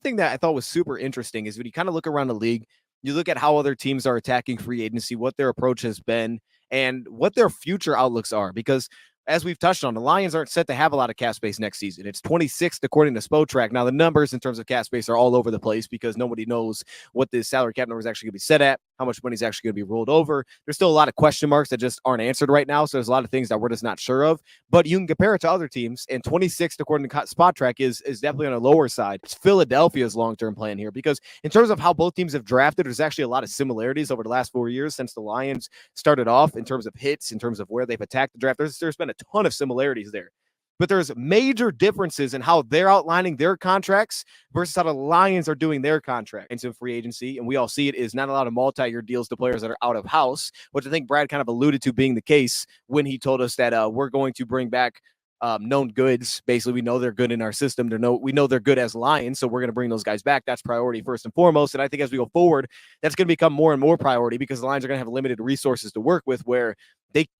thing that I thought was super interesting is when you kind of look around the league, you look at how other teams are attacking free agency, what their approach has been, and what their future outlooks are. Because as we've touched on, the Lions aren't set to have a lot of cap space next season. It's 26th according to Spotrac. Now, the numbers in terms of cap space are all over the place because nobody knows what the salary cap number is actually going to be set at, how much money is actually going to be rolled over. There's still a lot of question marks that just aren't answered right now. So there's a lot of things that we're just not sure of. But you can compare it to other teams, and 26th according to Spotrac is definitely on a lower side. It's Philadelphia's long-term plan here because in terms of how both teams have drafted, there's actually a lot of similarities over the last 4 years since the Lions started off in terms of hits, in terms of where they've attacked the draft. There's been a ton of similarities there. But there's major differences in how they're outlining their contracts versus how the Lions are doing their contract. And so free agency, and we all see it, is not a lot of multi-year deals to players that are out of house, which I think Brad kind of alluded to being the case when he told us that we're going to bring back known goods. Basically, we know they're good in our system. We know they're good as Lions, so we're going to bring those guys back. That's priority first and foremost. And I think as we go forward, that's going to become more and more priority because the Lions are going to have limited resources to work with where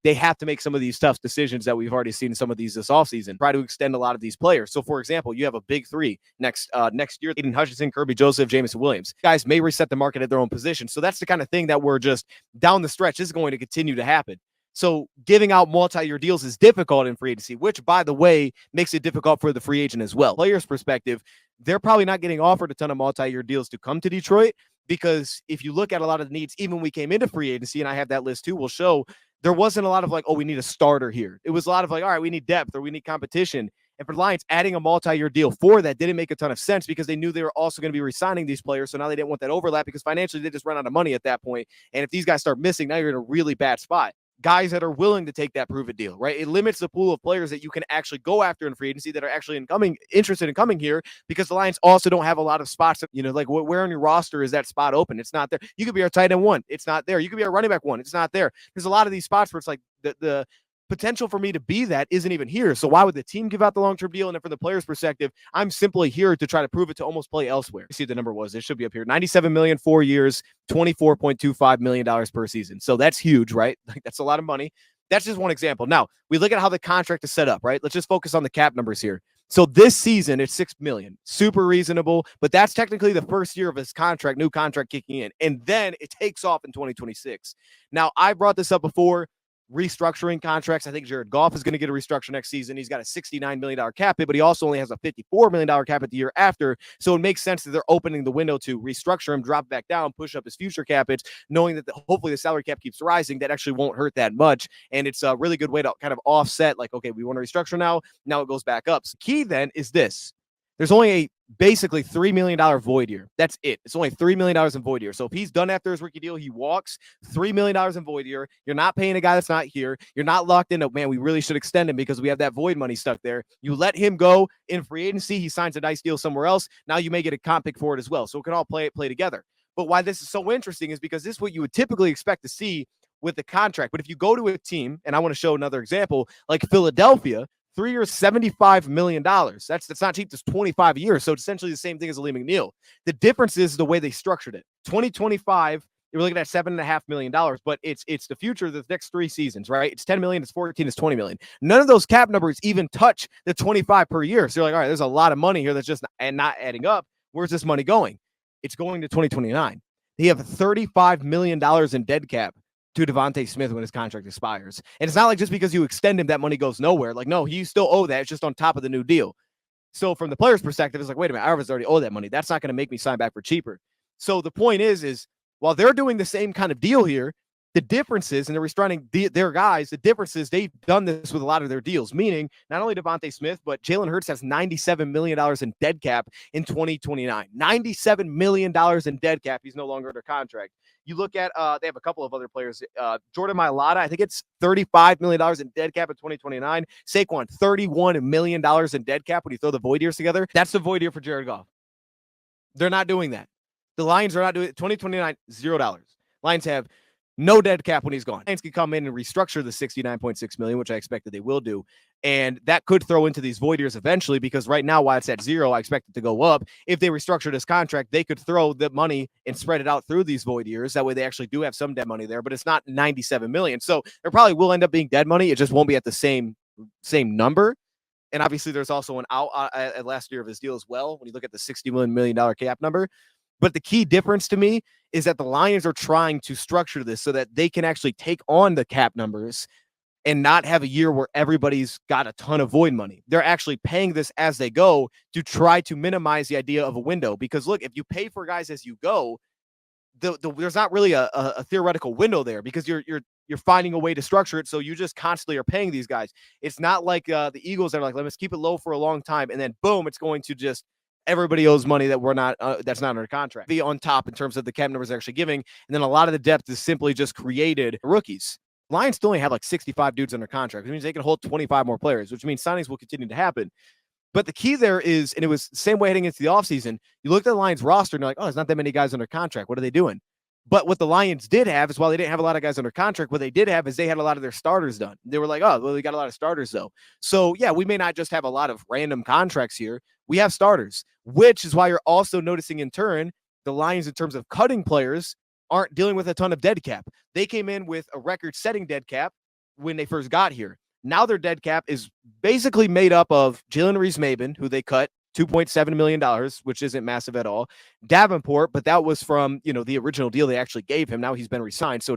they have to make some of these tough decisions that we've already seen some of these this offseason, try to extend a lot of these players. So, for example, you have a big three next year, Aiden Hutchinson, Kirby Joseph, Jameson Williams. Guys may reset the market at their own position. So that's the kind of thing that we're just down the stretch is going to continue to happen. So giving out multi-year deals is difficult in free agency, which, by the way, makes it difficult for the free agent as well. Players' perspective, they're probably not getting offered a ton of multi-year deals to come to Detroit because if you look at a lot of the needs, even when we came into free agency, and I have that list too, will show there wasn't a lot of like, oh, we need a starter here. It was a lot of like, all right, we need depth or we need competition. And for the Lions, adding a multi-year deal for that didn't make a ton of sense because they knew they were also going to be re-signing these players. So now they didn't want that overlap because financially they just run out of money at that point. And if these guys start missing, now you're in a really bad spot. Guys that are willing to take that prove-it deal, right? It limits the pool of players that you can actually go after in free agency that are actually interested in coming here because the Lions also don't have a lot of spots. Like where on your roster is that spot open? It's not there. You could be our tight end one. It's not there. You could be our running back one. It's not there. There's a lot of these spots where it's like the potential for me to be that isn't even here. So why would the team give out the long-term deal? And then from the player's perspective, I'm simply here to try to prove it to almost play elsewhere. You see the number was, it should be up here, $97 million, 4 years, $24.25 million per season. So that's huge, right? Like that's a lot of money. That's just one example. Now we look at how the contract is set up, right? Let's just focus on the cap numbers here. So this season, it's $6 million. Super reasonable, but that's technically the first year of his contract, new contract kicking in. And then it takes off in 2026. Now, I brought this up before. Restructuring contracts. I think Jared Goff is going to get a restructure next season. He's got a $69 million cap hit, but he also only has a $54 million cap hit the year after. So it makes sense that they're opening the window to restructure him, drop back down, push up his future cap hits, knowing that hopefully the salary cap keeps rising. That actually won't hurt that much. And it's a really good way to kind of offset, like, okay, we want to restructure now. Now it goes back up. So key then is this. There's only a basically $3 million void year. That's it. It's only $3 million in void year. So if he's done after his rookie deal, he walks, $3 million in void year. You're not paying a guy that's not here. You're not locked into, man, we really should extend him because we have that void money stuck there. You let him go in free agency. He signs a nice deal somewhere else. Now you may get a comp pick for it as well. So it can all play together. But why this is so interesting is because this is what you would typically expect to see with the contract. But if you go to a team, and I want to show another example, like Philadelphia, 3 years, $75 million. That's not cheap. That's 25 years. So it's essentially the same thing as Lee McNeil. The difference is the way they structured it. 2025, you're looking at $7.5 million, but it's the future of the next 3 seasons, right? It's 10 million, it's 14, it's 20 million. None of those cap numbers even touch the 25 per year. So you're like, all right, there's a lot of money here that's just not adding up. Where's this money going? It's going to 2029. They have $35 million in dead cap to Devontae Smith when his contract expires. And it's not like just because you extend him, that money goes nowhere. Like, no, you still owe that. It's just on top of the new deal. So from the player's perspective, it's like, wait a minute, I already owe that money. That's not going to make me sign back for cheaper. So the point is while they're doing the same kind of deal here, the difference is, and they're restraining their guys, the difference is they've done this with a lot of their deals, meaning not only Devontae Smith, but Jalen Hurts has $97 million in dead cap in 2029. $97 million in dead cap. He's no longer under contract. You look at, they have a couple of other players. Jordan Mailata, I think it's $35 million in dead cap in 2029. Saquon, $31 million in dead cap when you throw the void years together. That's the void year for Jared Goff. They're not doing that. The Lions are not doing it. 2029, $0. Lions have no dead cap when he's gone. Lions can come in and restructure the $69.6 million, which I expect that they will do. And that could throw into these void years eventually, because right now, while it's at 0, I expect it to go up. If they restructure this contract, they could throw the money and spread it out through these void years. That way they actually do have some dead money there, but it's not $97 million. So there probably will end up being dead money. It just won't be at the same number. And obviously, there's also an out at last year of his deal as well when you look at the $60 million cap number. But the key difference to me is that the Lions are trying to structure this so that they can actually take on the cap numbers and not have a year where everybody's got a ton of void money. They're actually paying this as they go to try to minimize the idea of a window. Because look, if you pay for guys as you go, there's not really a theoretical window there because you're finding a way to structure it so you just constantly are paying these guys. It's not like the Eagles that are like, let's keep it low for a long time, and then boom, it's going to just everybody owes money that we're not that's not under contract. Be on top in terms of the cap numbers they're actually giving, and then a lot of the depth is simply just created rookies. Lions still only have like 65 dudes under contract, which means they can hold 25 more players, which means signings will continue to happen. But the key there is, and it was the same way heading into the offseason, you looked at the Lions roster and you're like, oh, there's not that many guys under contract. What are they doing? But what the Lions did have is, while they didn't have a lot of guys under contract, what they did have is they had a lot of their starters done. They were like, oh, well, we got a lot of starters, though. So, yeah, we may not just have a lot of random contracts here. We have starters, which is why you're also noticing in turn the Lions, in terms of cutting players, aren't dealing with a ton of dead cap. They came in with a record-setting dead cap when they first got here. Now their dead cap is basically made up of Jalen Reese-Maybin, who they cut $2.7 million, which isn't massive at all. Davenport, but that was from, the original deal they actually gave him. Now he's been re-signed, so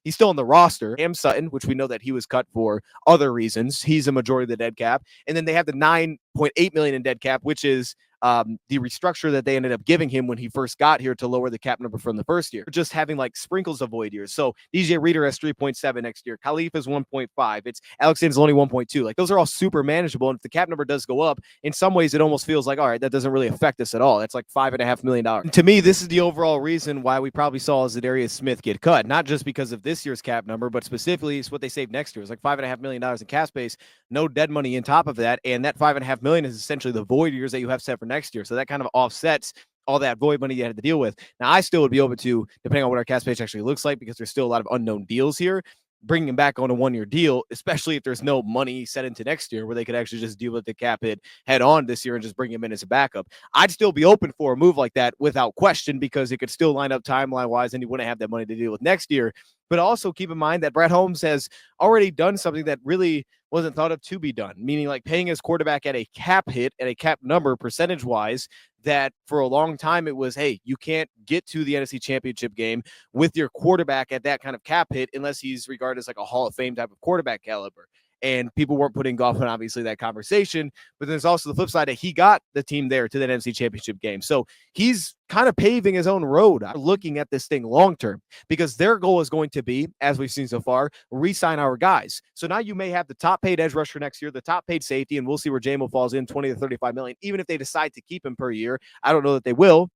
he's still on the roster. Cam Sutton, which we know that he was cut for other reasons. He's a majority of the dead cap. And then they have the $9.8 million in dead cap, which is the restructure that they ended up giving him when he first got here to lower the cap number from the first year. Just having like sprinkles of void years. So DJ Reader has 3.7 next year. Khalif is 1.5. It's Alexander's only 1.2. Like, those are all super manageable. And if the cap number does go up, in some ways it almost feels like, all right, that doesn't really affect us at all. It's like $5.5 million. To me, this is the overall reason why we probably saw Zadarius Smith get cut. Not just because of this year's cap number, but specifically it's what they saved next year. It's like $5.5 million in cap space, no dead money in top of that. And that $5.5 million is essentially the void years that you have set for next year. So that kind of offsets all that void money you had to deal with. Now, I still would be open to, depending on what our cap space actually looks like, because there's still a lot of unknown deals here, bringing him back on a one-year deal, especially if there's no money set into next year where they could actually just deal with the cap hit head on this year and just bring him in as a backup. I'd still be open for a move like that without question, because it could still line up timeline-wise and he wouldn't have that money to deal with next year. But also keep in mind that Brett Holmes has already done something that really wasn't thought of to be done, meaning like paying his quarterback at a cap hit, at a cap number percentage-wise, that for a long time it was, hey, you can't get to the NFC Championship game with your quarterback at that kind of cap hit unless he's regarded as like a Hall of Fame type of quarterback caliber. And people weren't putting golf in, obviously, that conversation. But there's also the flip side that he got the team there to that NFC Championship game. So he's kind of paving his own road, looking at this thing long term, because their goal is going to be, as we've seen so far, re-sign our guys. So now you may have the top paid edge rusher next year, the top paid safety, and we'll see where JMO falls in, 20 to 35 million. Even if they decide to keep him per year, I don't know that they will.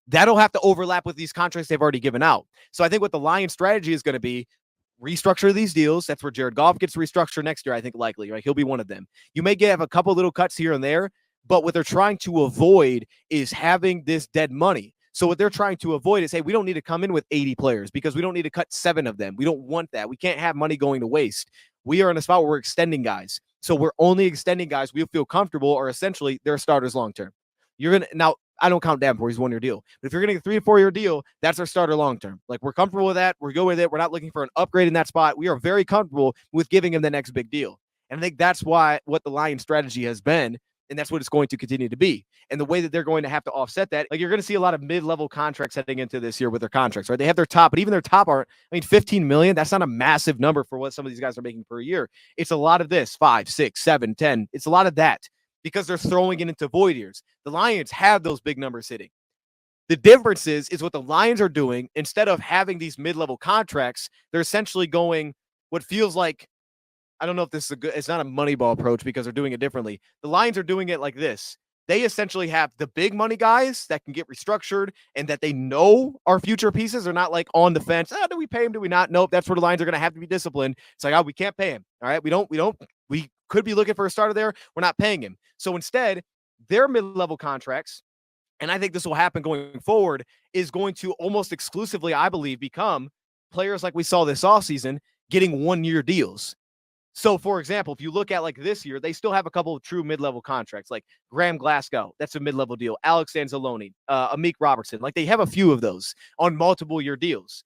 That'll have to overlap with these contracts they've already given out. So I think what the Lions strategy is going to be, restructure these deals. That's where Jared Goff gets restructured next year, I think, likely, right? He'll be one of them. You may have a couple little cuts here and there, but what they're trying to avoid is having this dead money. So what they're trying to avoid is, hey, we don't need to come in with 80 players because we don't need to cut 7 of them. We don't want that. We can't have money going to waste. We are in a spot where we're extending guys. So we're only extending guys we feel comfortable or essentially they're starters long-term. You're going to, now, I don't count Davenport. He's a 1-year deal. But if you're getting a 3 or 4 year deal, that's our starter long term. Like, we're comfortable with that. We're good with it. We're not looking for an upgrade in that spot. We are very comfortable with giving him the next big deal. And I think that's what the Lions strategy has been. And that's what it's going to continue to be. And the way that they're going to have to offset that, like, you're going to see a lot of mid-level contracts heading into this year with their contracts, right? They have their top, but even their top aren't, $15 million, that's not a massive number for what some of these guys are making per year. It's a lot of this, 5, 6, 7, 10. It's a lot of that because they're throwing it into void years. The Lions have those big numbers hitting. The difference is what the Lions are doing. Instead of having these mid-level contracts, they're essentially going what feels like, I don't know if this is it's not a Moneyball approach because they're doing it differently. The Lions are doing it like this. They essentially have the big money guys that can get restructured and that they know are future pieces. They're not like on the fence. Do we pay him? Do we not? Nope. That's where the Lions are going to have to be disciplined. It's like, we can't pay him. All right. We could be looking for a starter there. We're not paying him. So instead, their mid-level contracts, and I think this will happen going forward, is going to almost exclusively, I believe, become players like we saw this offseason getting 1-year deals. So, for example, if you look at like this year, they still have a couple of true mid-level contracts, like Graham Glasgow. That's a mid-level deal. Alex Anzalone, Amik Robertson. Like, they have a few of those on multiple year deals.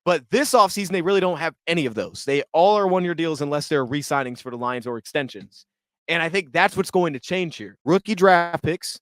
But this offseason, they really don't have any of those. They all are 1-year deals unless they're re-signings for the Lions or extensions. And I think that's what's going to change here. Rookie draft picks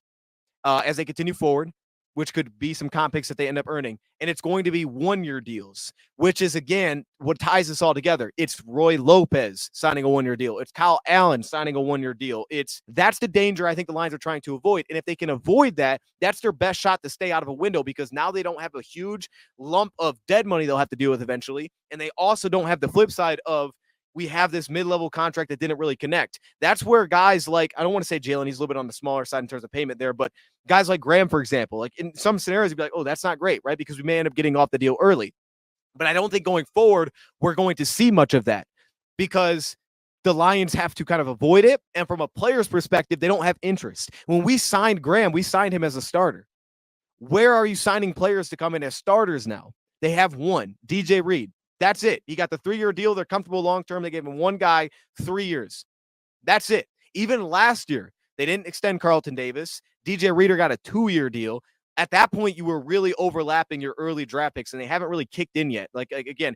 as they continue forward, which could be some comp picks that they end up earning. And it's going to be 1-year deals, which is, again, what ties this all together. It's Roy Lopez signing a 1-year deal. It's Kyle Allen signing a 1-year deal. That's the danger I think the Lions are trying to avoid. And if they can avoid that, that's their best shot to stay out of a window, because now they don't have a huge lump of dead money they'll have to deal with eventually. And they also don't have the flip side of, we have this mid-level contract that didn't really connect. That's where guys like, I don't want to say Jalen, he's a little bit on the smaller side in terms of payment there, but guys like Graham, for example, like in some scenarios, you'd be like, oh, that's not great, right? Because we may end up getting off the deal early. But I don't think going forward, we're going to see much of that, because the Lions have to kind of avoid it. And from a player's perspective, they don't have interest. When we signed Graham, we signed him as a starter. Where are you signing players to come in as starters now? They have one, DJ Reed. That's it. He got the 3-year deal. They're comfortable long-term. They gave him one guy 3 years. That's it. Even last year, they didn't extend Carlton Davis. DJ Reader got a 2-year deal. At that point, you were really overlapping your early draft picks, and they haven't really kicked in yet. Like again,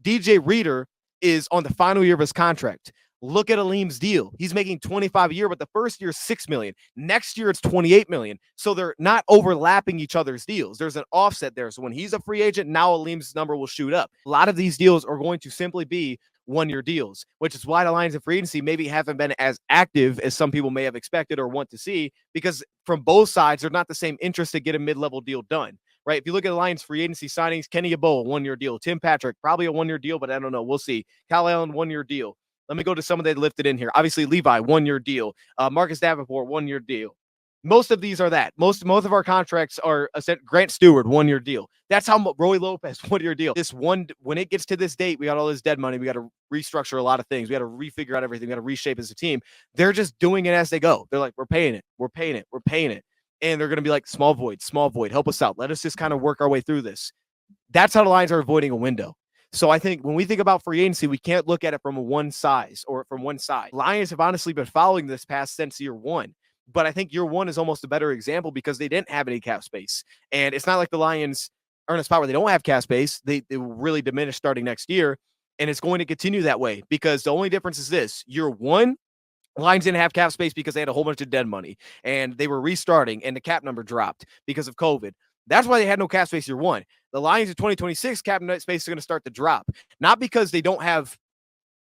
DJ Reader is on the final year of his contract. Look at Aleem's deal. He's making $25 a year, but the first year is $6 million. Next year, it's $28 million. So they're not overlapping each other's deals. There's an offset there. So when he's a free agent, now Aleem's number will shoot up. A lot of these deals are going to simply be 1-year deals, which is why the Lions in free agency maybe haven't been as active as some people may have expected or want to see, because from both sides, they're not the same interest to get a mid-level deal done. Right. If you look at the Lions free agency signings, Kenny Yeboah, 1-year deal. Tim Patrick, probably a 1-year deal, but I don't know. We'll see. Kyle Allen, 1-year deal. Let me go to some of they lifted in here. Obviously, Levi, 1-year deal. Marcus Davenport, 1-year deal. Most of these are that. Most of our contracts are Grant Stewart, 1-year deal. That's how Roy Lopez, 1-year deal. This one, when it gets to this date, we got all this dead money. We got to restructure a lot of things. We got to refigure out everything. We got to reshape as a team. They're just doing it as they go. They're like, we're paying it. We're paying it. We're paying it. And they're going to be like, small void, help us out. Let us just kind of work our way through this. That's how the Lions are avoiding a window. So I think when we think about free agency, we can't look at it from one side. Lions have honestly been following this path since year one. But I think year one is almost a better example because they didn't have any cap space. And it's not like the Lions are in a spot where they don't have cap space. They will really diminish starting next year. And it's going to continue that way because the only difference is this. Year one, Lions didn't have cap space because they had a whole bunch of dead money and they were restarting and the cap number dropped because of COVID. That's why they had no cap space year one. The Lions in 2026 cap space is going to start to drop, not because they don't have,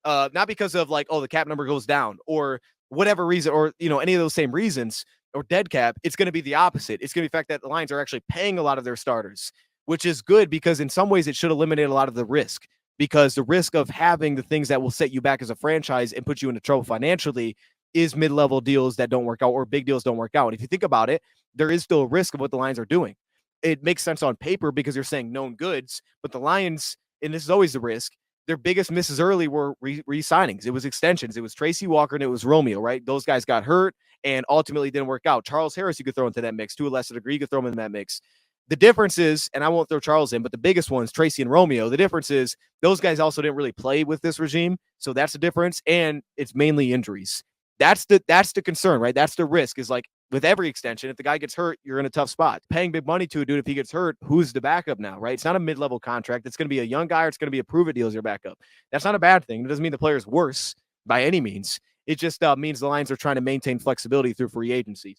not because of like, oh, the cap number goes down or whatever reason, or, you know, any of those same reasons or dead cap. It's going to be the opposite. It's going to be the fact that the Lions are actually paying a lot of their starters, which is good because in some ways it should eliminate a lot of the risk. Because the risk of having the things that will set you back as a franchise and put you into trouble financially is mid-level deals that don't work out or big deals don't work out. And if you think about it, there is still a risk of what the Lions are doing. It makes sense on paper because you're saying known goods, but the Lions, and this is always the risk, their biggest misses early were re-signings. It was extensions. It was Tracy Walker and it was Romeo, right? Those guys got hurt and ultimately didn't work out. Charles Harris, you could throw into that mix. To a lesser degree, you could throw him in that mix. The difference is, and I won't throw Charles in, but the biggest ones, Tracy and Romeo, the difference is those guys also didn't really play with this regime. So that's the difference. And it's mainly injuries. That's the concern, right? That's the risk is like with every extension, if the guy gets hurt, you're in a tough spot. Paying big money to a dude, if he gets hurt, who's the backup now, right? It's not a mid-level contract. It's going to be a young guy or it's going to be a prove-it deal as your backup. That's not a bad thing. It doesn't mean the player's worse by any means. It just means the Lions are trying to maintain flexibility through free agency.